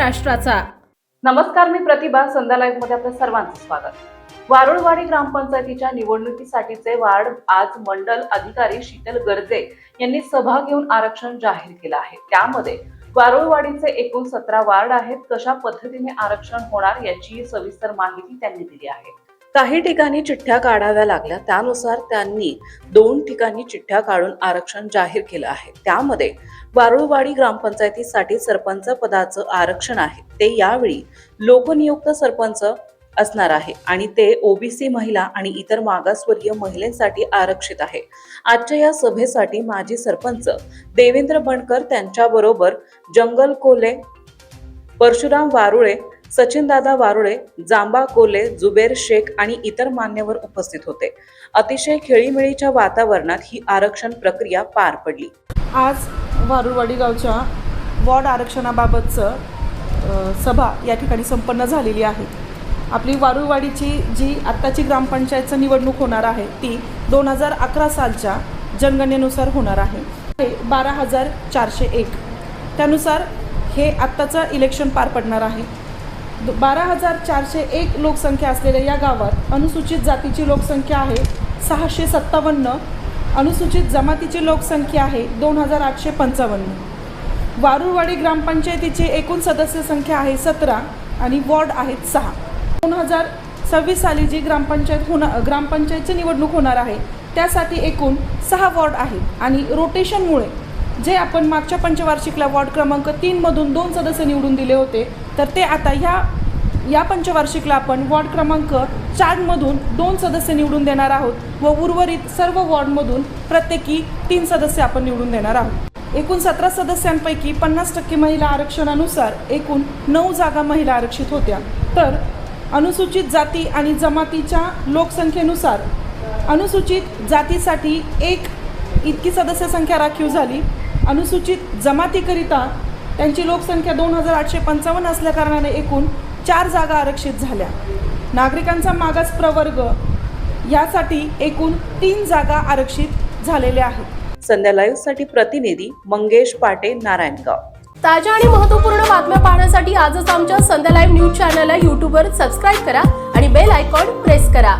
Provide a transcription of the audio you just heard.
महाराष्ट्राचा। नमस्कार, मी प्रतिभा। संध्या लाईव्ह मध्ये आपल्या सर्वांचं स्वागत। वारुळवाडी ग्रामपंचायतीच्या निवडणुकीसाठीचे वार्ड आज मंडल अधिकारी शीतल गर्जे यांनी सभा घेऊन आरक्षण जाहीर केलं आहे। त्यामध्ये वारुळवाडीचे एकूण 17 वार्ड आहेत। कशा पद्धतीने आरक्षण होणार याची सविस्तर माहिती त्यांनी दिली आहे। काही ठिकाणी चिठ्ठ्या काढाव्या लागल्या, त्यानुसार त्यांनी 2 ठिकाणी चिठ्ठ्या काढून आरक्षण जाहीर केलं आहे। त्यामध्ये वारुळवाडी ग्रामपंचायतीसाठी सरपंच पदाचं आरक्षण आहे, ते यावेळी लोकनियुक्त सरपंच असणार आहे आणि ते ओबीसी महिला आणि इतर मागासवर्गीय महिलांसाठी आरक्षित आहे। आजच्या या सभेसाठी माजी सरपंच देवेंद्र बनकर, त्यांच्याबरोबर जंगल कोले, परशुराम वारुळे, सचिनदादा वारुळे, जांबा कोले, जुबेर शेख आणि इतर मान्यवर उपस्थित होते। अतिशय खेळीमेळीच्या वातावरणात ही आरक्षण प्रक्रिया पार पडली। आज वारुळवाडी गावच्या वॉर्ड आरक्षणाबाबतचं सभा या ठिकाणी संपन्न झालेली आहे। आपली वारुळवाडीची जी आत्ताची ग्रामपंचायतची निवडणूक होणार आहे ती 2011 सालच्या जनगणनेनुसार होणार आहे। 12,401 त्यानुसार हे आत्ताचं इलेक्शन पार पडणार आहे। 12,401 लोकसंख्या असलेल्या या गावात अनुसूचित जातीची लोकसंख्या आहे 657, अनुसूचित जमातीची लोकसंख्या आहे 2,855। वारुळवाडी ग्रामपंचायतीची एकूण सदस्य संख्या आहे 17 आणि वॉर्ड आहेत 6। 2026 साली जी ग्रामपंचायतची निवडणूक होणार आहे त्यासाठी एकूण 6 वॉर्ड आहेत आणि रोटेशनमुळे जे आपण मागच्या पंचवार्षिकला वॉर्ड क्रमांक 3 मधून 2 सदस्य निवडून दिले होते, तर ते आता या पंचवार्षिकला आपण वॉर्ड क्रमांक 4 मधून 2 सदस्य निवडून देणार आहोत व उर्वरित सर्व वॉर्डमधून प्रत्येकी 3 सदस्य आपण निवडून देणार आहोत। एकूण 17 सदस्यांपैकी 50% महिला आरक्षणानुसार एकूण 9 जागा महिला आरक्षित होत्या। तर अनुसूचित जाती आणि जमातीच्या लोकसंख्येनुसार अनुसूचित जातीसाठी 1 इतकी सदस्य संख्या राखीव झाली। अनुसूचित जमातीकरिता त्यांची लोकसंख्या 2,855 असल्याकारणाने एकूण 4 जागा आरक्षित झाल्या। नागरिकांचा मागास प्रवर्ग यासाठी एकूण 3 जागा आरक्षित झालेल्या आहेत। संध्या लाईव्ह साठी प्रतिनिधी मंगेश पाटे, नारायणगाव। ताज्या आणि महत्त्वपूर्ण बातम्या पाहण्यासाठी आजच आमच्या संध्या लाईव्ह न्यूज चॅनलला YouTube वर सबस्क्राईब करा आणि बेल आयकॉन प्रेस करा।